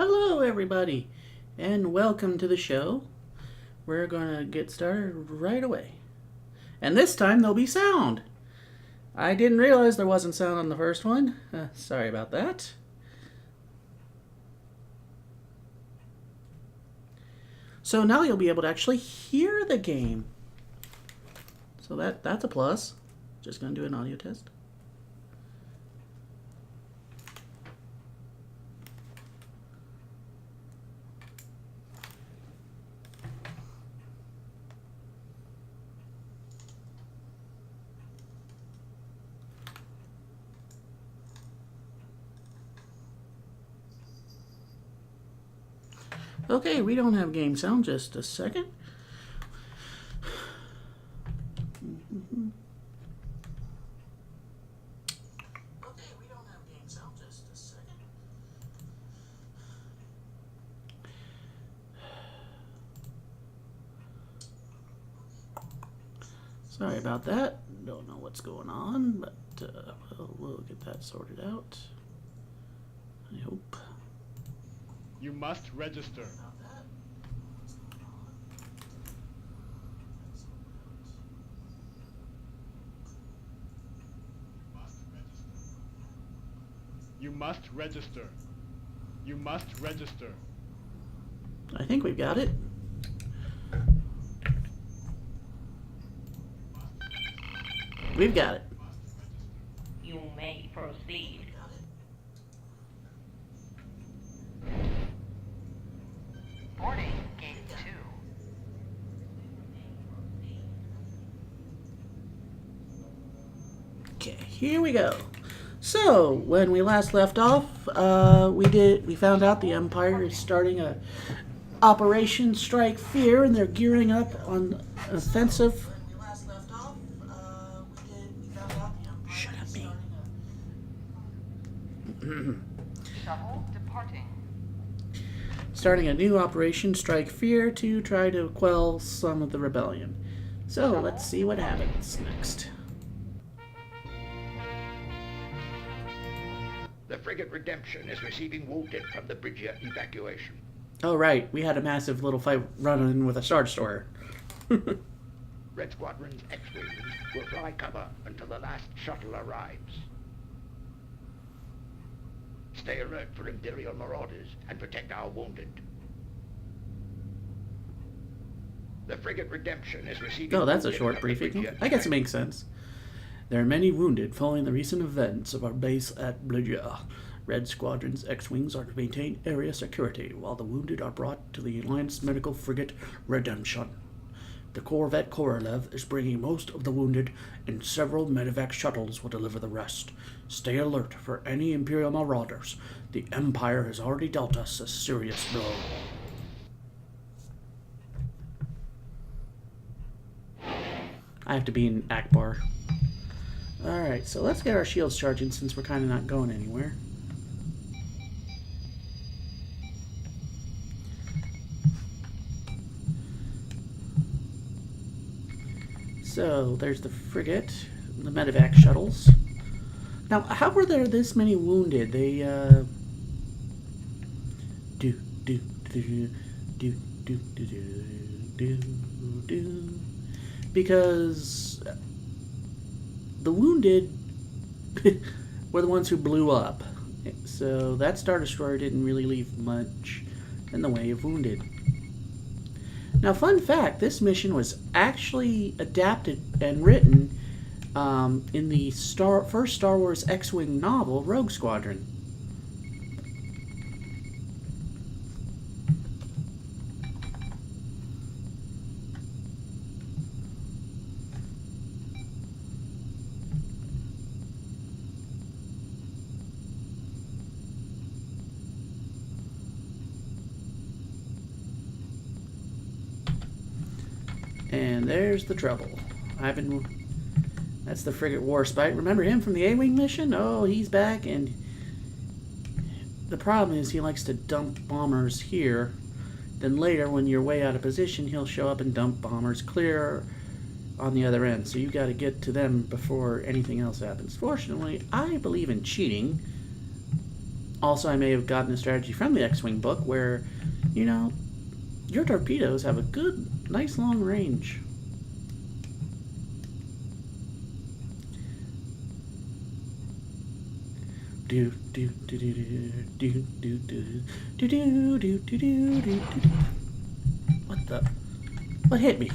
Hello, everybody, and welcome to the show. We're going to get started right away. And this time there'll be sound. I didn't realize there wasn't sound on the first one. Sorry about that. So now you'll be able to actually hear the game. So that's a plus. Just going to do an audio test. Okay, we don't have game sound. Just a second. Okay, we don't have game sound. Just a second. Sorry about that. Don't know what's going on, but we'll get that sorted out. I hope. You must register. You must register. You must register. I think we've got it. We've got it. You may proceed. Boarding gate 2. Okay, here we go. So, when we last left off, we found out the Empire is starting a Operation Strike Fear, and they're gearing up on an offensive. Shut up, me. Shuttle departing. Starting a new Operation Strike Fear to try to quell some of the rebellion. So, let's see what happens next. The frigate Redemption is receiving wounded from the Bridgia evacuation. Oh, right. We had a massive little fight running with a Star Destroyer. Red Squadron's X-Wings will fly cover until the last shuttle arrives. Stay alert for Imperial marauders and protect our wounded. The frigate Redemption is receiving... Oh, that's a wounded short from the briefing. Bridgia I guess it evacuation. makes sense. There are many wounded following the recent events of our base at Bridgia. Red Squadron's X-Wings are to maintain area security, while the wounded are brought to the Alliance medical frigate Redemption. The Corvette Korolev is bringing most of the wounded, and several medevac shuttles will deliver the rest. Stay alert for any Imperial marauders. The Empire has already dealt us a serious blow. I have to be in Akbar. Alright, so let's get our shields charging since we're kind of not going anywhere. So, there's the frigate, the medevac shuttles. Now, how were there this many wounded? They, because the wounded were the ones who blew up. So that Star Destroyer didn't really leave much in the way of wounded. Now, fun fact, this mission was actually adapted and written in the first Star Wars X-Wing novel, Rogue Squadron. And there's the trouble. That's the frigate Warspite. Remember him from the A-Wing mission? Oh, he's back, and the problem is he likes to dump bombers here. Then later, when you're way out of position, he'll show up and dump bombers clear on the other end. So you got to get to them before anything else happens. Fortunately, I believe in cheating, Also, I may have gotten a strategy from the X-Wing book where, you know, your torpedoes have a good, nice long range. Do do do do do do do do do do do do do do. What the? What hit me?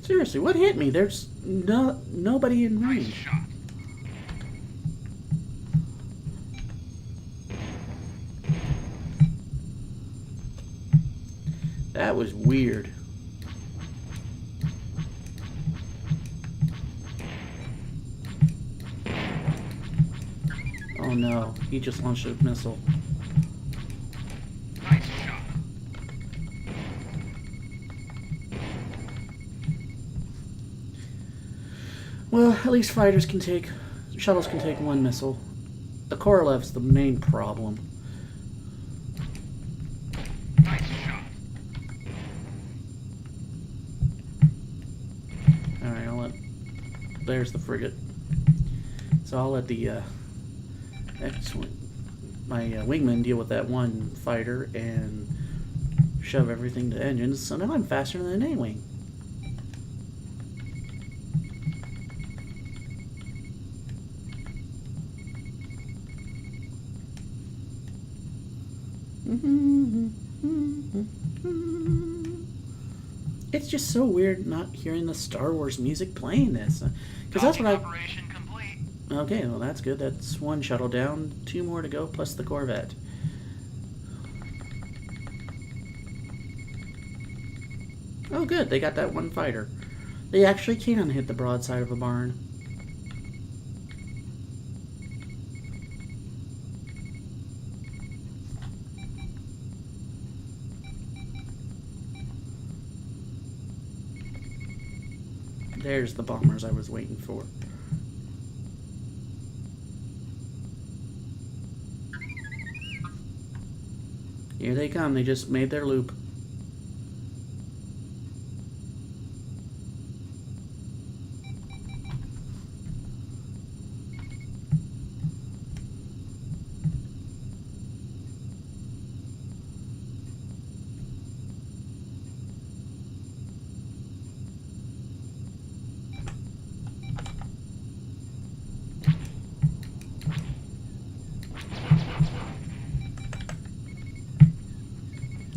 Seriously, what hit me? There's nobody in range. That was weird. Oh no, he just launched a missile. Nice shot. Well, at least shuttles can take one missile. The Korolev's the main problem. Nice shot. Alright, there's the frigate. So I'll let the my wingman deal with that one fighter and shove everything to engines. So now I'm faster than an A-wing. It's just so weird not hearing the Star Wars music playing this, because that's what I. Operation complete. Okay, well that's good. That's one shuttle down, 2 more to go, plus the Corvette. Oh, good. They got that one fighter. They actually can hit the broadside of a barn. There's the bombers I was waiting for. Here they come. They just made their loop.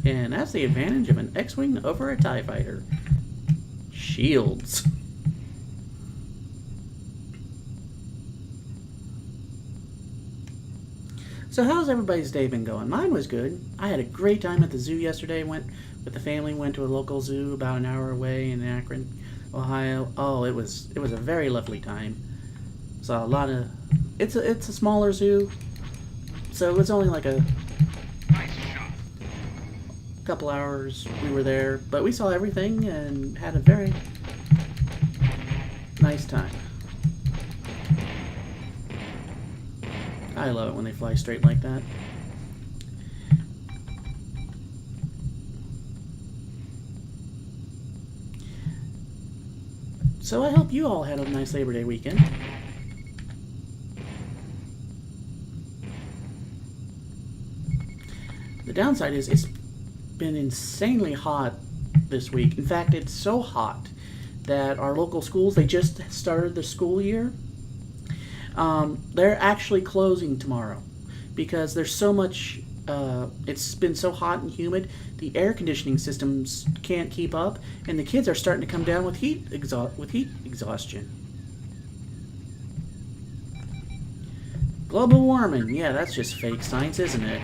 And that's the advantage of an X-Wing over a TIE fighter. Shields. So how's everybody's day been going? Mine was good. I had a great time at the zoo yesterday. Went with the family, went to a local zoo about an hour away in Akron, Ohio. Oh, it was a very lovely time. Saw a lot of it's a smaller zoo. So it was only like a couple hours we were there, but we saw everything and had a very nice time. I love it when they fly straight like that. So I hope you all had a nice Labor Day weekend. The downside is it's been insanely hot this week. In fact, it's so hot that our local schools, they just started the school year. They're actually closing tomorrow because there's so much, it's been so hot and humid, the air conditioning systems can't keep up, and the kids are starting to come down with heat exhaustion. Global warming, yeah, that's just fake science, isn't it?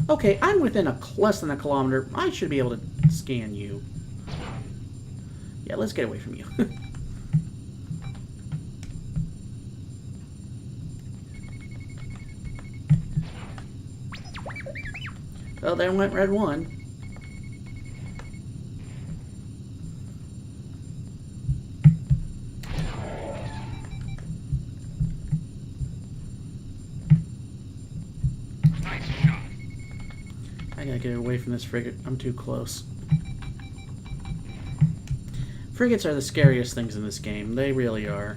Okay, I'm within less than a kilometer. I should be able to scan you. Yeah, let's get away from you. Oh, there went Red 1. I gotta get away from this frigate. I'm too close. Frigates are the scariest things in this game. They really are.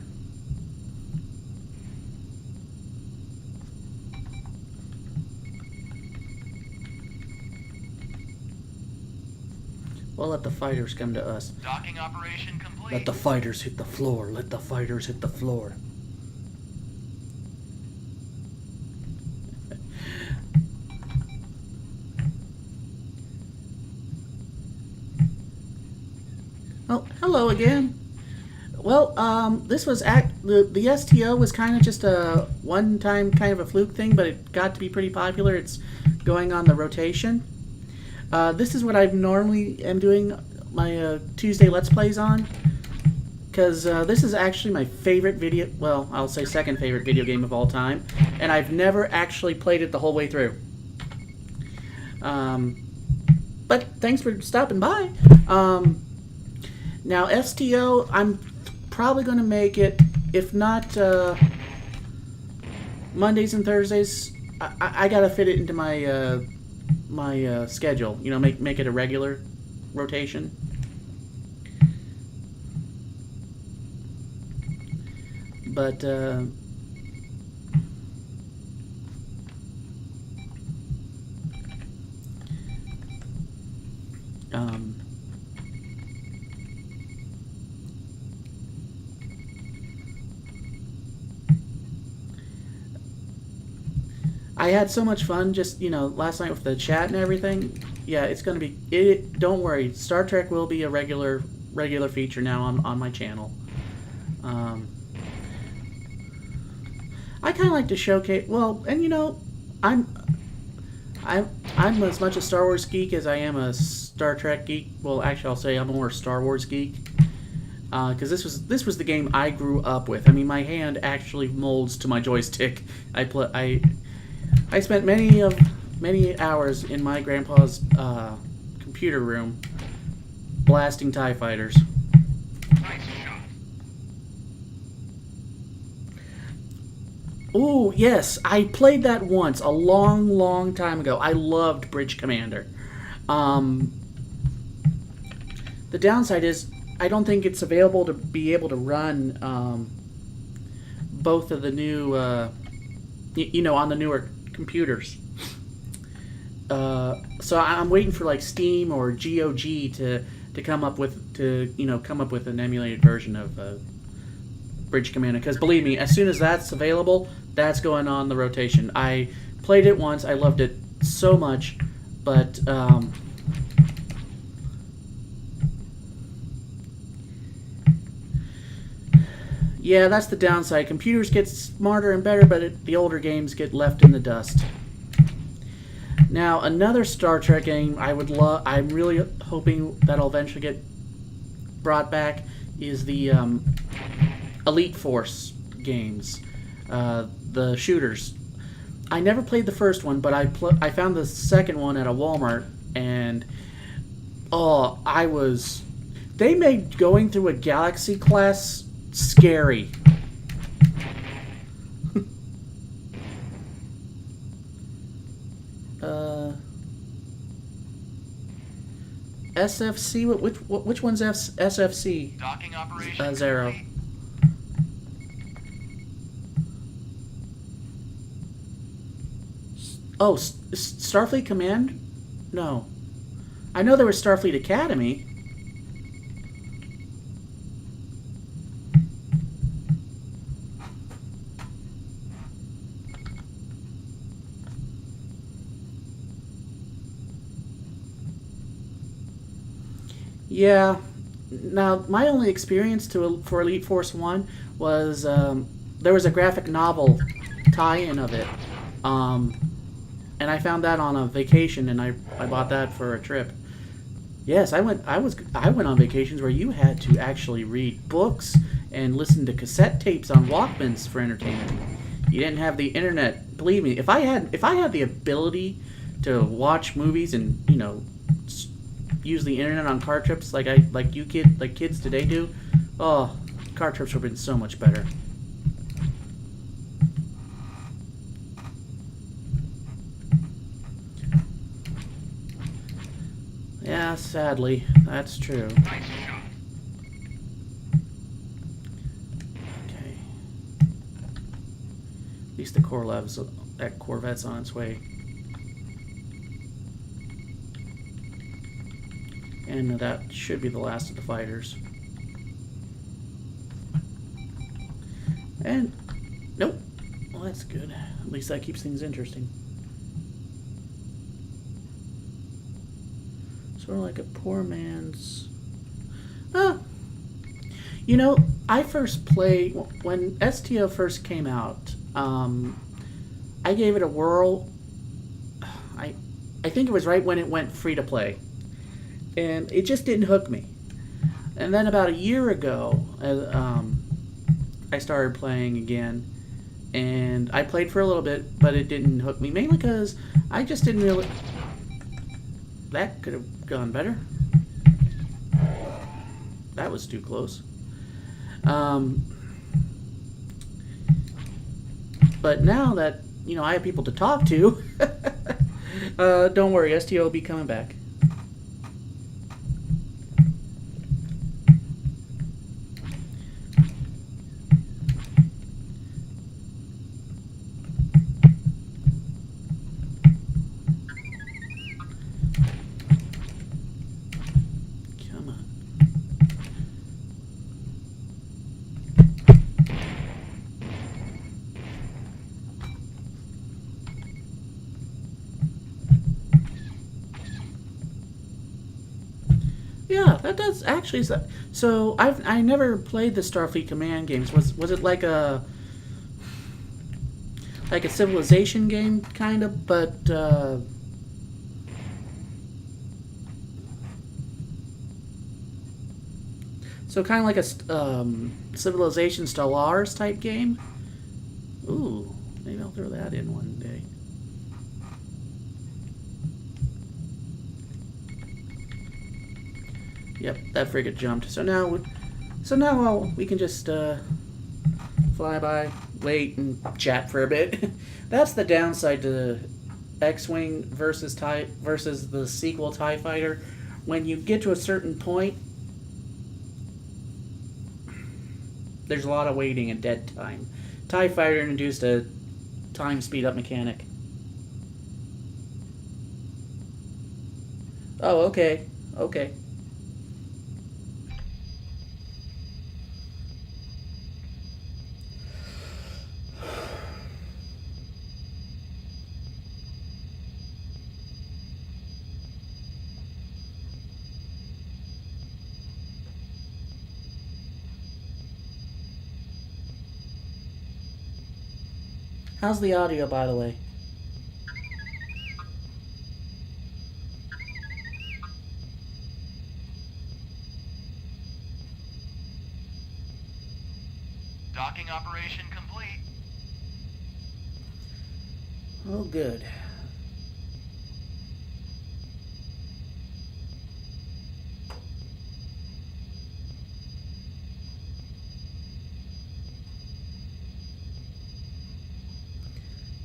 Well, let the fighters come to us. Docking operation complete. Let the fighters hit the floor. Let the fighters hit the floor. Oh, hello again. Well, this was the STO was kind of just a one-time kind of a fluke thing, but it got to be pretty popular. It's going on the rotation. This is what I normally am doing my Tuesday Let's Plays on, because this is actually my favorite video, well, I'll say second favorite video game of all time, and I've never actually played it the whole way through. But thanks for stopping by. Now, STO, I'm probably going to make it, if not Mondays and Thursdays. I got to fit it into my my schedule. You know, make it a regular rotation. But I had so much fun just, you know, last night with the chat and everything. Yeah, it's going to be... don't worry. Star Trek will be a regular feature now on my channel. I kind of like to showcase... Well, and you know, I'm as much a Star Wars geek as I am a Star Trek geek. Well, actually, I'll say I'm more a Star Wars geek. Because this was the game I grew up with. I mean, my hand actually molds to my joystick. I spent many hours in my grandpa's computer room blasting TIE fighters. Nice shot. Ooh, yes, I played that once a long time ago. I loved Bridge Commander. The downside is I don't think it's available to be able to run both of the new, you know, on the newer computers. So I'm waiting for like Steam or GOG to come up with an emulated version of Bridge Commander. Because believe me, as soon as that's available, that's going on the rotation. I played it once. I loved it so much, but yeah, that's the downside. Computers get smarter and better, but the older games get left in the dust. Now, another Star Trek game I'm really hoping that'll eventually get brought back is the Elite Force games, the shooters. I never played the first one, but I found the second one at a Walmart, and they made going through a Galaxy class scary. SFC? Which one's SFC? Docking operation Zero. complete. Oh, Starfleet Command? No. I know there was Starfleet Academy. Yeah. Now, my only experience for Elite Force 1 was there was a graphic novel tie-in of it. And I found that on a vacation, and I bought that for a trip. Yes, I went on vacations where you had to actually read books and listen to cassette tapes on Walkmans for entertainment. You didn't have the internet. Believe me, if I had the ability to watch movies and, you know, use the internet on car trips like kids today do, oh, car trips would have been so much better. Yeah, sadly, that's true. Nice shot. Okay. At least the that Corvette's on its way. And that should be the last of the fighters. And, nope. Well, that's good. At least that keeps things interesting. Sort of like a poor man's... You know, I first played... When STO first came out, I gave it a whirl. I think it was right when it went free-to-play. And it just didn't hook me. And then about a year ago, I started playing again. And I played for a little bit, but it didn't hook me. Mainly because I just didn't really... That could have gone better. That was too close. But now that, you know, I have people to talk to, don't worry, STO will be coming back. Come on. Yeah, that does actually. So I never played the Starfleet Command games. Was it like a Civilization game kind of, but so kind of like a Civilization Stellaris type game. Ooh, maybe I'll throw that in one day. Yep, that frigate jumped. So now we can just fly by, wait, and chat for a bit. That's the downside to X-Wing versus the sequel TIE Fighter. When you get to a certain point, there's a lot of waiting and dead time. TIE Fighter introduced a time speed up mechanic. Oh, okay. Okay. How's the audio, by the way? Docking operation complete. Oh, good.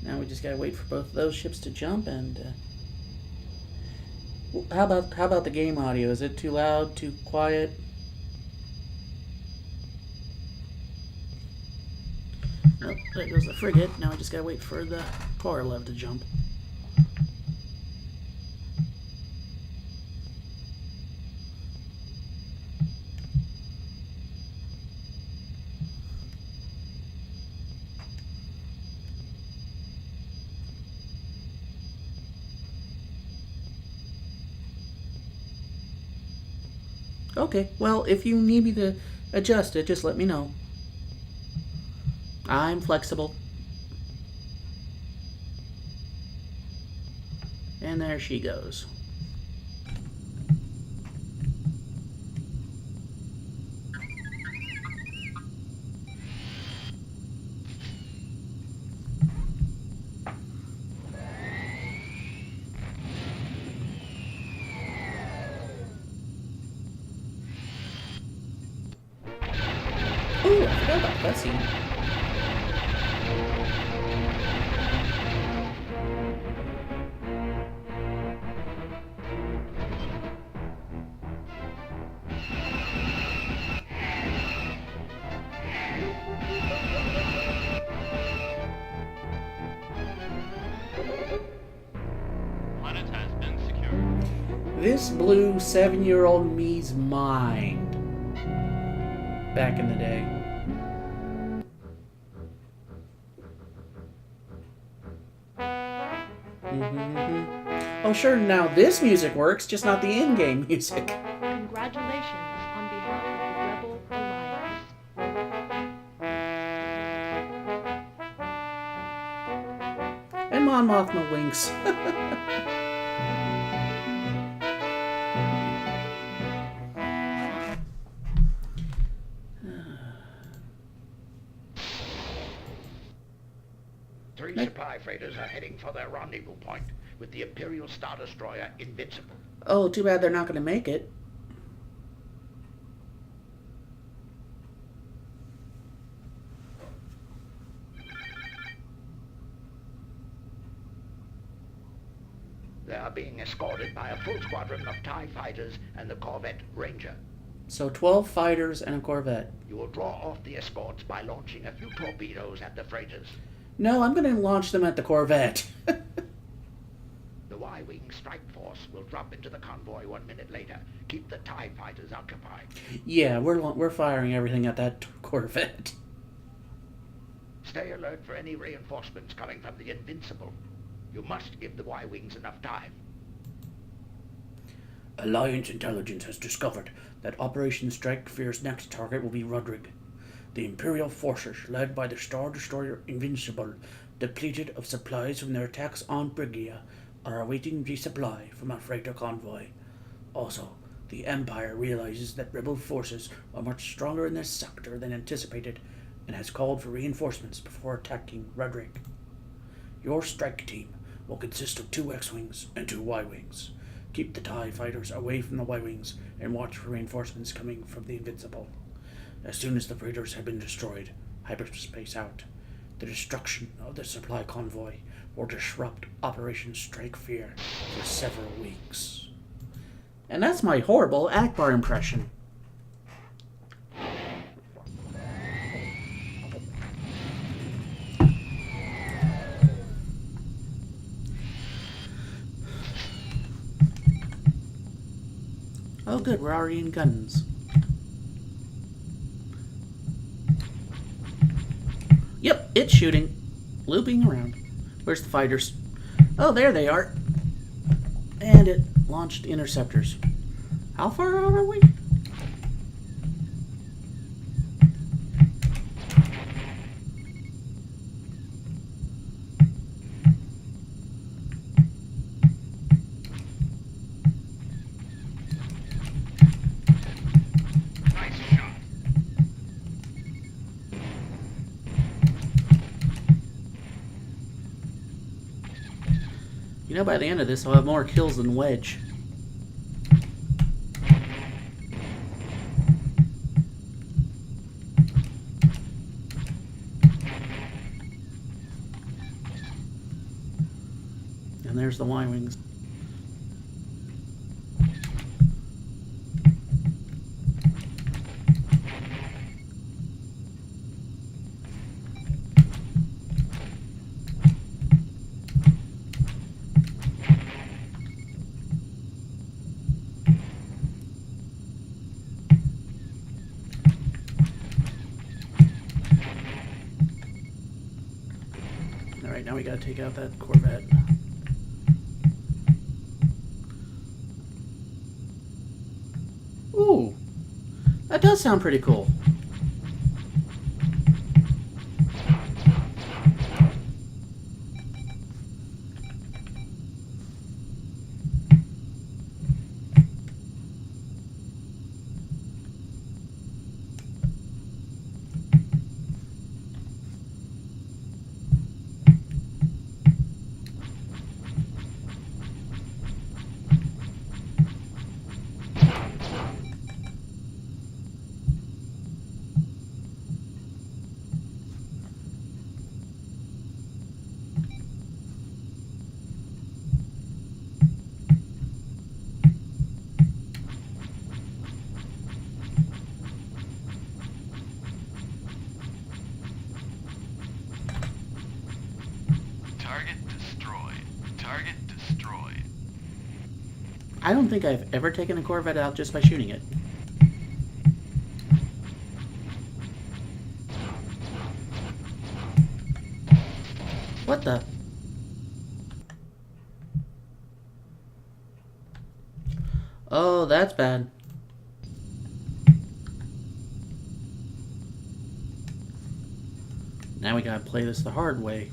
Now we just gotta wait for both of those ships to jump. And how about the game audio? Is it too loud? Too quiet? Nope, there goes the frigate. Now we just gotta wait for the Korolev to jump. Okay, well, if you need me to adjust it, just let me know. I'm flexible. And there she goes. Ooh, I forgot about that scene. This blew 7-year-old me's mind back in the day. Oh, sure, now this music works, just not the in-game music. Congratulations on behalf of the Rebel Alliance. And Mon Mothma winks. Three supply freighters are heading for their rendezvous point with the Imperial Star Destroyer Invincible. Oh, too bad they're not going to make it. They are being escorted by a full squadron of TIE fighters and the Corvette Ranger. So 12 fighters and a Corvette. You will draw off the escorts by launching a few torpedoes at the freighters. No, I'm going to launch them at the Corvette. The Y-Wing strike force will drop into the convoy 1 minute later. Keep the TIE fighters occupied. Yeah, we're firing everything at that Corvette. Stay alert for any reinforcements coming from the Invincible. You must give the Y-Wings enough time. Alliance intelligence has discovered that Operation Strike Fear's next target will be Rodrig. The Imperial forces, led by the Star Destroyer Invincible, depleted of supplies from their attacks on Brigia, are awaiting resupply from a freighter convoy. Also, the Empire realizes that rebel forces are much stronger in this sector than anticipated and has called for reinforcements before attacking Rodrig. Your strike team will consist of 2 X-Wings and 2 Y-Wings. Keep the TIE fighters away from the Y-Wings and watch for reinforcements coming from the Invincible. As soon as the freighters have been destroyed, hyperspace out. The destruction of the supply convoy will disrupt Operation Strike Fear for several weeks. And that's my horrible Akbar impression. Oh good, we're already in guns. Yep, it's shooting. Looping around. Where's the fighters? Oh, there they are. And it launched interceptors. How far out are we? Nice shot. You know, by the end of this, I'll have more kills than Wedge. And there's the Y-Wings. Alright, now we gotta take out that Corvette. Ooh, that does sound pretty cool. I don't think I've ever taken a Corvette out just by shooting it. What the? Oh, that's bad. Now we gotta play this the hard way.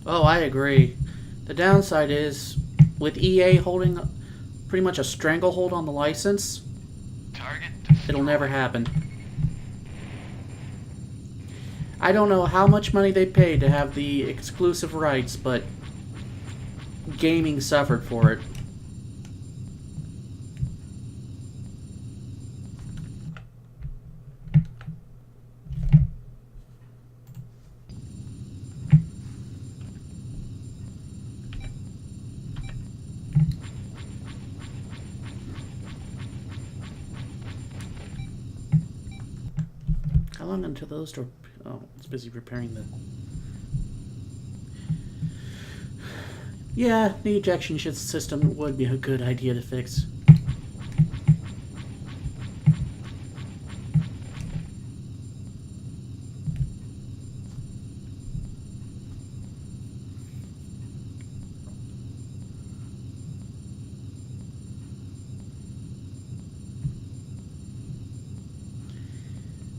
Oh, I agree. The downside is, with EA holding pretty much a stranglehold on the license, Target it'll never happen. I don't know how much money they paid to have the exclusive rights, but gaming suffered for it. How long until those door... Oh, it's busy repairing the... Yeah, the ejection system would be a good idea to fix.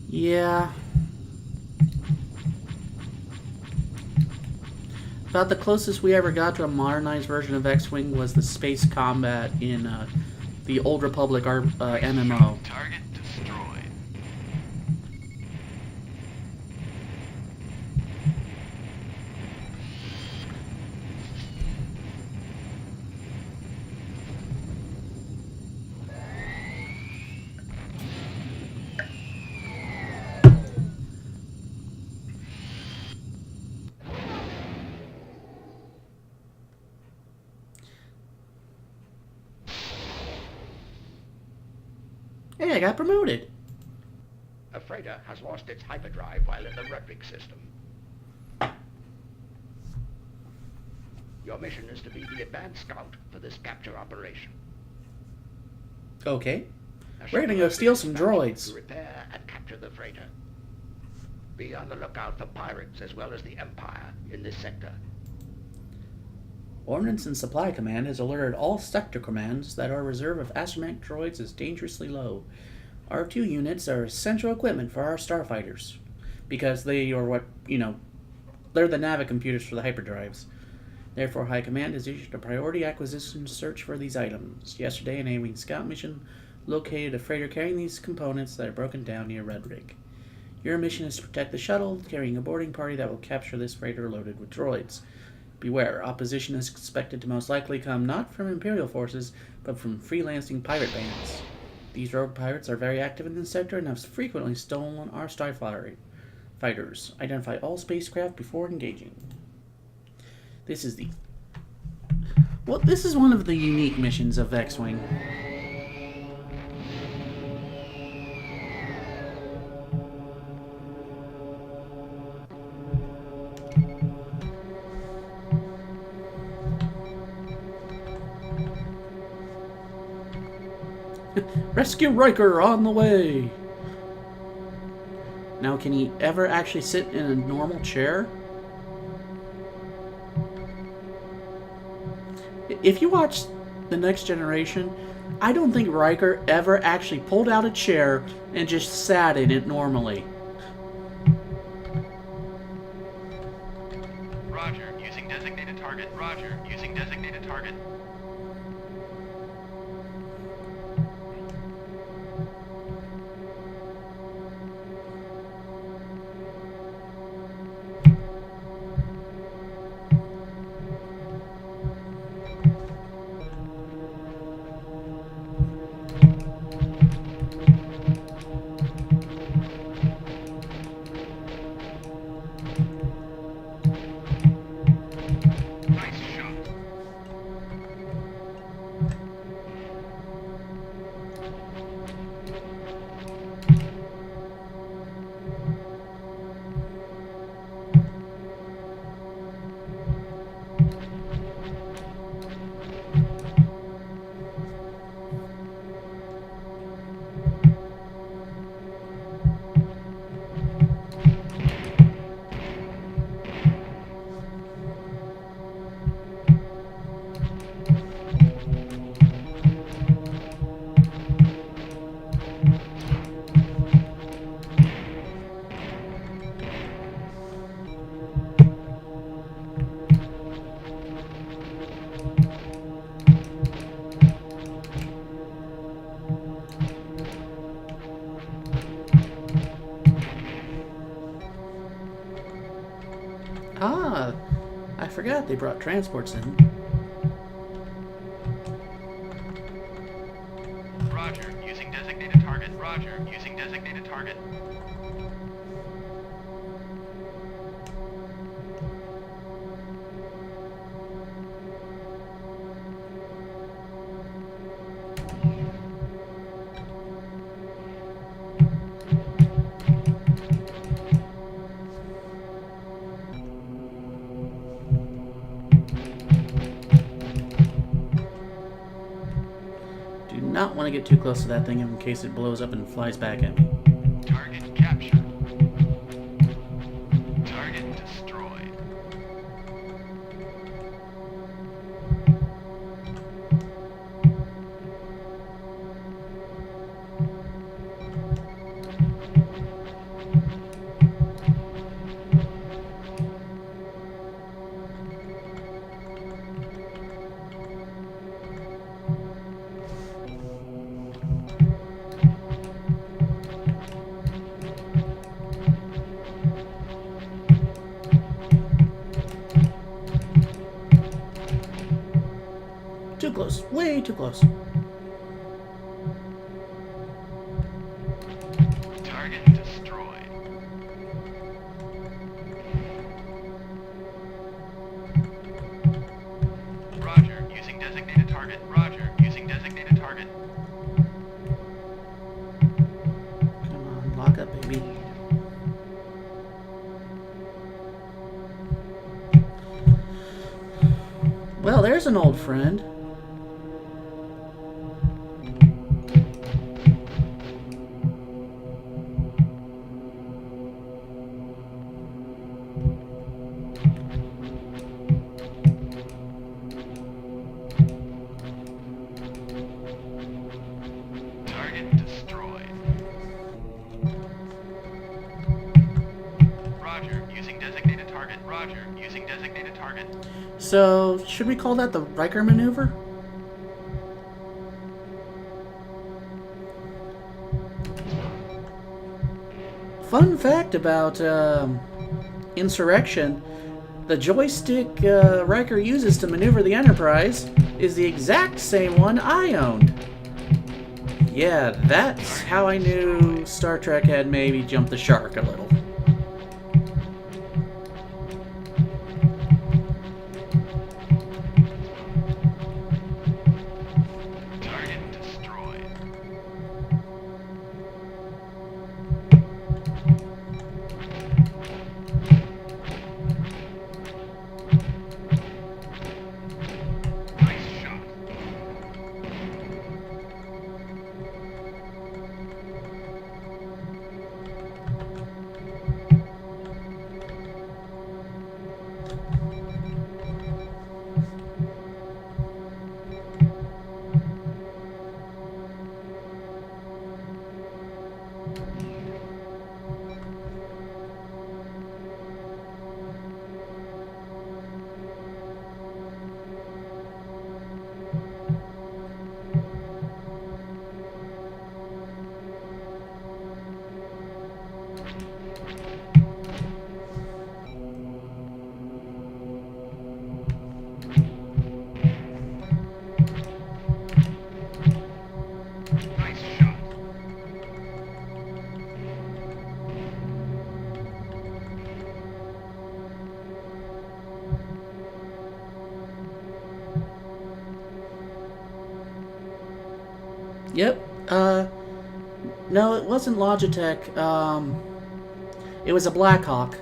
Yeah. About the closest we ever got to a modernized version of X-Wing was the space combat in the Old Republic MMO. Target destroyed. Hey, I got promoted. A freighter has lost its hyperdrive while in the Rudrick system. Your mission is to be the advanced scout for this capture operation. Okay. A We're gonna shuttle go is steal some dispatched droids. to repair and capture the freighter. Be on the lookout for pirates as well as the Empire in this sector. Ordnance and Supply Command has alerted all sector commands that our reserve of astromech droids is dangerously low. R2 units are essential equipment for our starfighters, because they are what, they're the Navi computers for the hyperdrives. Therefore, High Command has issued a priority acquisition search for these items. Yesterday, an A-Wing scout mission located a freighter carrying these components that are broken down near Rudrick. Your mission is to protect the shuttle, carrying a boarding party that will capture this freighter loaded with droids. Beware, opposition is expected to most likely come not from Imperial forces, but from freelancing pirate bands. These rogue pirates are very active in this sector and have frequently stolen our starfighters. Identify all spacecraft before engaging. This is one of the unique missions of X-Wing. Rescue Riker on the way! Now, can he ever actually sit in a normal chair? If you watch The Next Generation, I don't think Riker ever actually pulled out a chair and just sat in it normally. Roger. Using designated target. Roger. Using designated target. forgot they brought transports in. Roger. Using designated target. Roger. Using designated target. Do not want to get too close to that thing in case it blows up and flies back at me. Target captured. Target destroyed. Too close. Way too close. Target destroyed. Roger. Using designated target. Roger. Using designated target. Come on, lock up, baby. Well, there's an old friend. Target destroyed. Roger. Using designated target. Roger. Using designated target. So, should we call that the Riker maneuver? Fun fact about Insurrection, the joystick Riker uses to maneuver the Enterprise is the exact same one I owned. Yeah, that's how I knew Star Trek had maybe jumped the shark a little. Target destroyed. Nice shot. Nice shot. Yep. No, it wasn't Logitech. It was a Blackhawk.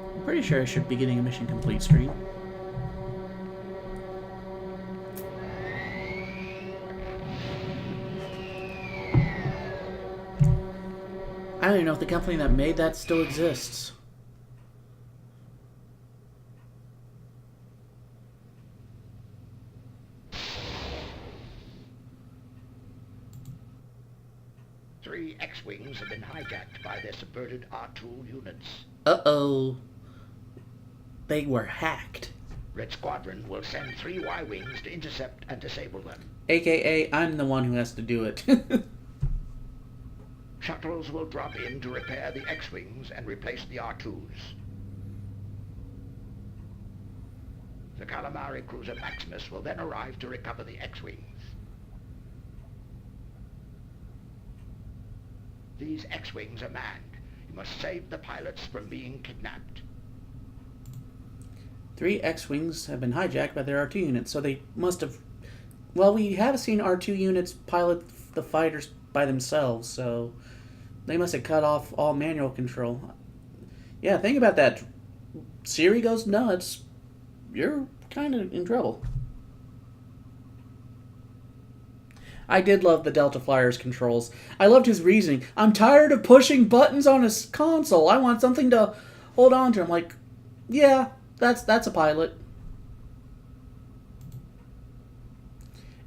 I'm pretty sure I should be getting a mission complete screen. I don't even know if the company that made that still exists. 3 X-Wings have been hijacked by their subverted R2 units. Uh-oh. They were hacked. Red Squadron will send 3 Y-Wings to intercept and disable them. AKA, I'm the one who has to do it. Shuttles will drop in to repair the X-Wings and replace the R2s. The Calamari cruiser Maximus will then arrive to recover the X-Wings. These X-Wings are manned. You must save the pilots from being kidnapped. 3 X-Wings have been hijacked by their R2 units, so they must have... Well, we have seen R2 units pilot the fighters by themselves, so they must have cut off all manual control. Yeah, think about that. Siri goes nuts. You're kind of in trouble. I did love the Delta Flyer's controls. I loved his reasoning. I'm tired of pushing buttons on a console. I want something to hold on to. I'm like, yeah, that's a pilot.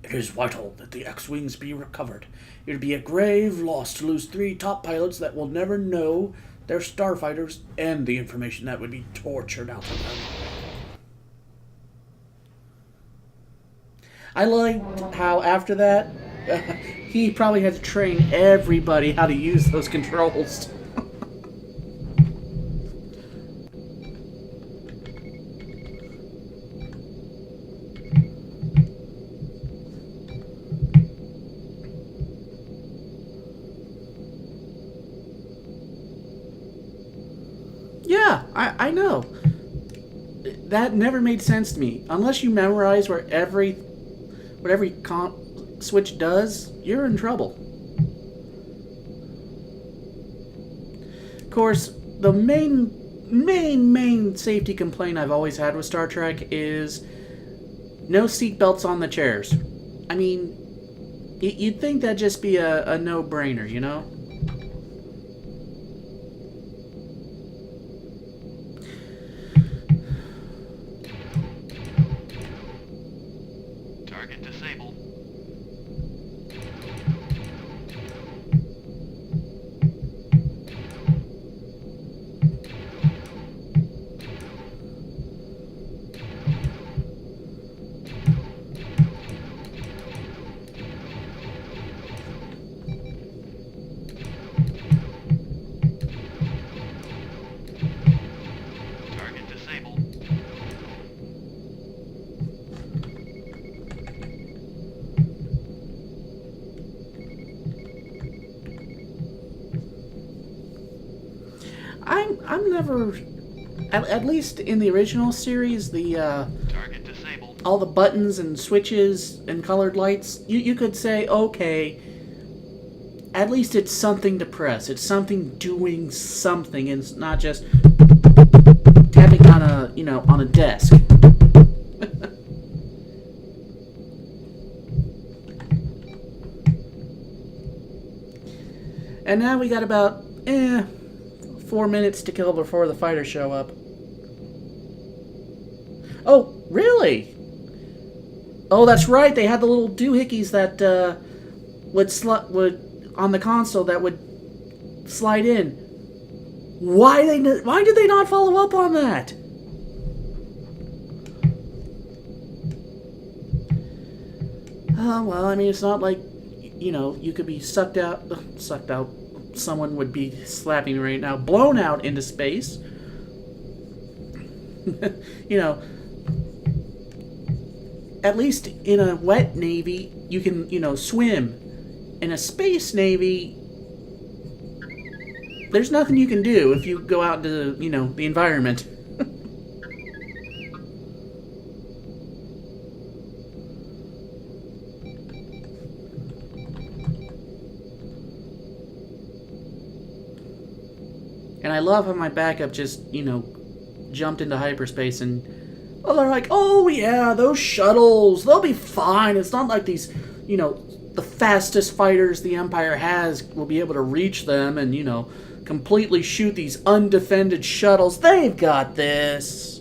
It is vital that the X-Wings be recovered. It would be a grave loss to lose 3 top pilots that will never know their starfighters and the information that would be tortured out of them. I liked how after that, he probably had to train everybody how to use those controls. Yeah, I know. That never made sense to me. Unless you memorize what every switch does, you're in trouble. Of course, the main safety complaint I've always had with Star Trek is no seatbelts on the chairs. I mean, you'd think that'd just be a no-brainer, you know? Target disabled. Target disabled. I'm never, at least in the original series, the Target disabled. all the buttons and switches and colored lights, you could say, okay, at least it's something to press. It's something doing something, and it's not just tapping on on a desk. And now we got about 4 minutes to kill before the fighters show up. Oh, really? Oh, that's right. They had the little doohickeys that would on the console that would slide in. Why did they not follow up on that? Well, I mean, it's not like you could be sucked out. Someone would be slapping me right now. Blown out into space. At least in a wet navy, you can, swim. In a space navy, there's nothing you can do if you go out into, the environment. And I love how my backup just, jumped into hyperspace and they're like, oh yeah, those shuttles, they'll be fine. It's not like these, the fastest fighters the Empire has will be able to reach them and, completely shoot these undefended shuttles. They've got this.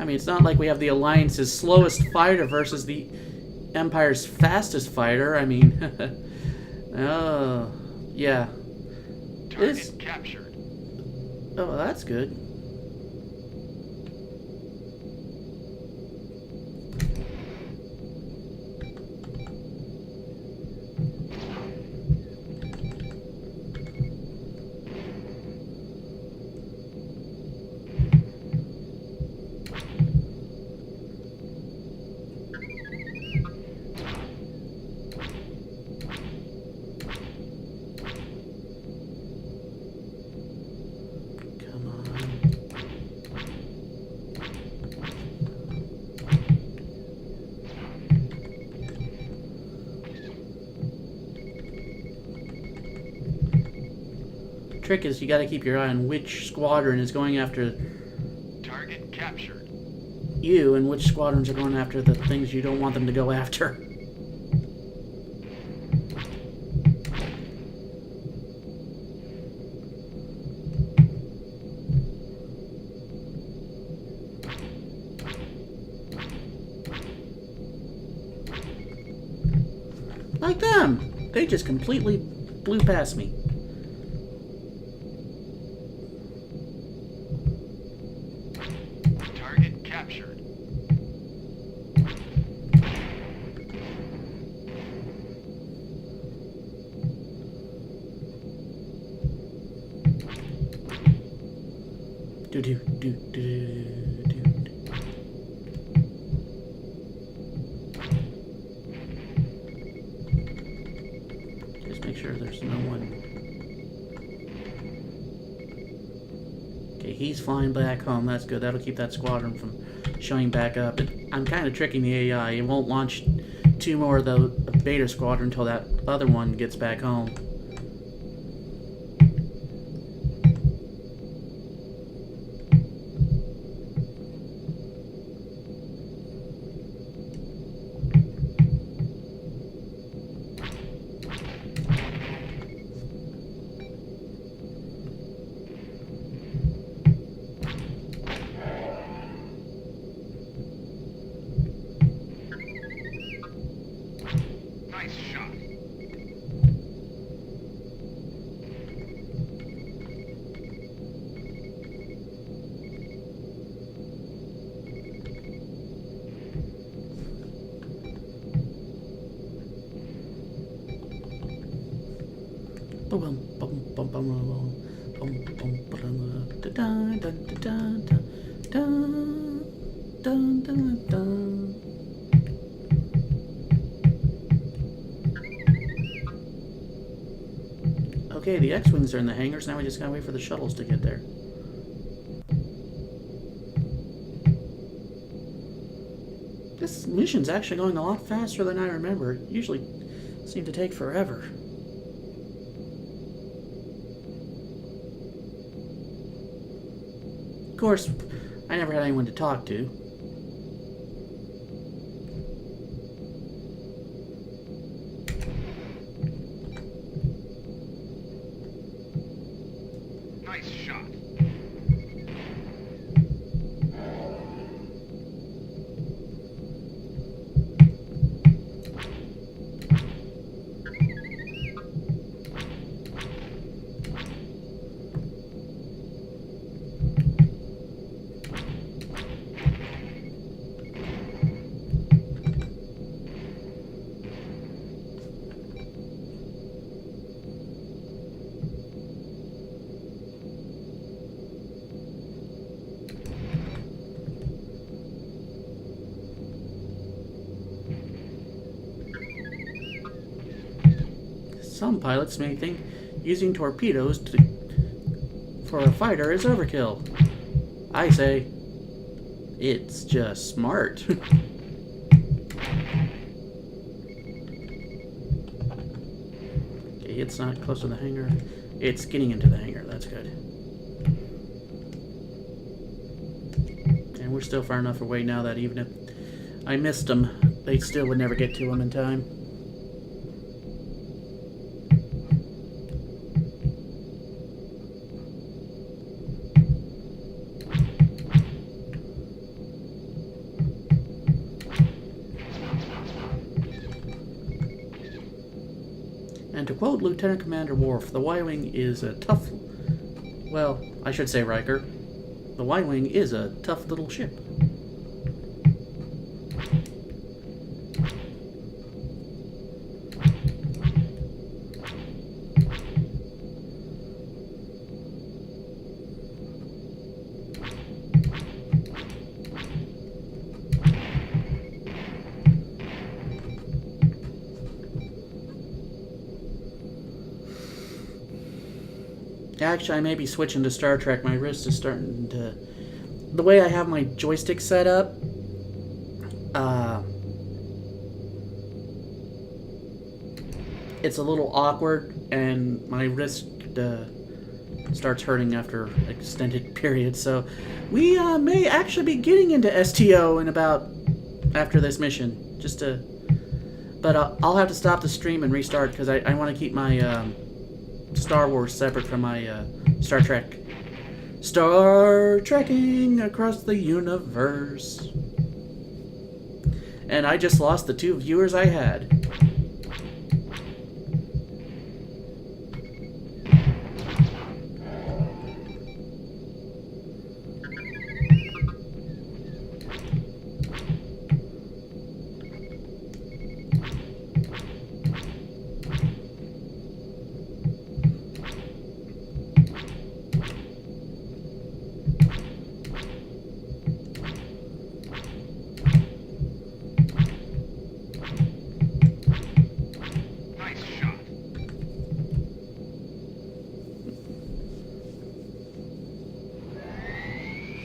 I mean, it's not like we have the Alliance's slowest fighter versus the Empire's fastest fighter. I mean, oh, yeah. Target captured. Oh, that's good. Come on. Trick is you got to keep your eye on which squadron is going after Target captured. you and which squadrons are going after the things you don't want them to go after. Like them! They just completely blew past me. Target captured. Do do do do do do. Just make sure there's no one. Okay, he's flying back home. That's good. That'll keep that squadron from showing back up. I'm kind of tricking the AI. It won't launch two more of the beta squadron until that other one gets back home. Nice shot. Bum bum bum bum bum bum bum bum da da da da da da da da. Okay, the X-Wings are in the hangars. Now we just gotta wait for the shuttles to get there. This mission's actually going a lot faster than I remember. It usually seemed to take forever. Of course, I never had anyone to talk to. Nice shot. Some pilots may think using torpedoes for a fighter is overkill. I say, it's just smart. Okay, it's not close to the hangar. It's getting into the hangar, that's good. And we're still far enough away now that even if I missed them, they still would never get to them in time. And to quote Lieutenant Commander Worf, the Y-Wing is a tough... Well, I should say Riker. The Y-Wing is a tough little ship. Actually, I may be switching to Star Trek. My wrist is starting to... The way I have my joystick set up... it's a little awkward, and my wrist starts hurting after extended periods. So we may actually be getting into STO in about... after this mission. Just to... But I'll have to stop the stream and restart, because I want to keep my... Star Wars separate from my Star Trek. Star Trekking across the universe. And I just lost the 2 viewers I had.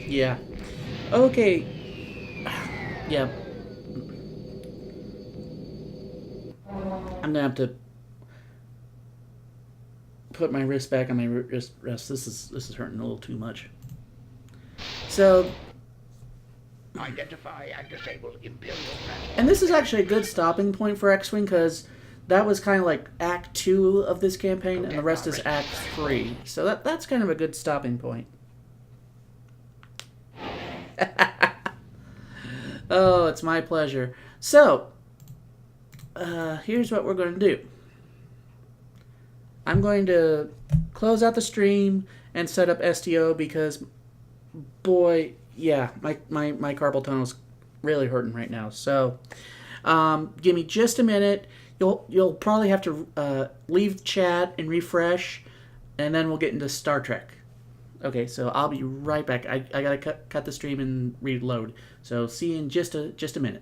Yeah. Okay. Yeah. I'm gonna have to put my wrist back on my wrist. This is hurting a little too much. So. Identify and disable Imperial transport. And this is actually a good stopping point for X-Wing, because that was kind of like Act 2 of this campaign, and the rest is Act 3. So that's kind of a good stopping point. Oh, it's my pleasure. So, here's what we're going to do. I'm going to close out the stream and set up STO because, boy, yeah, my carpal tunnel's really hurting right now. So, give me just a minute. You'll probably have to leave chat and refresh, and then we'll get into Star Trek. Okay, so I'll be right back. I gotta cut the stream and reload. So see you in just a minute.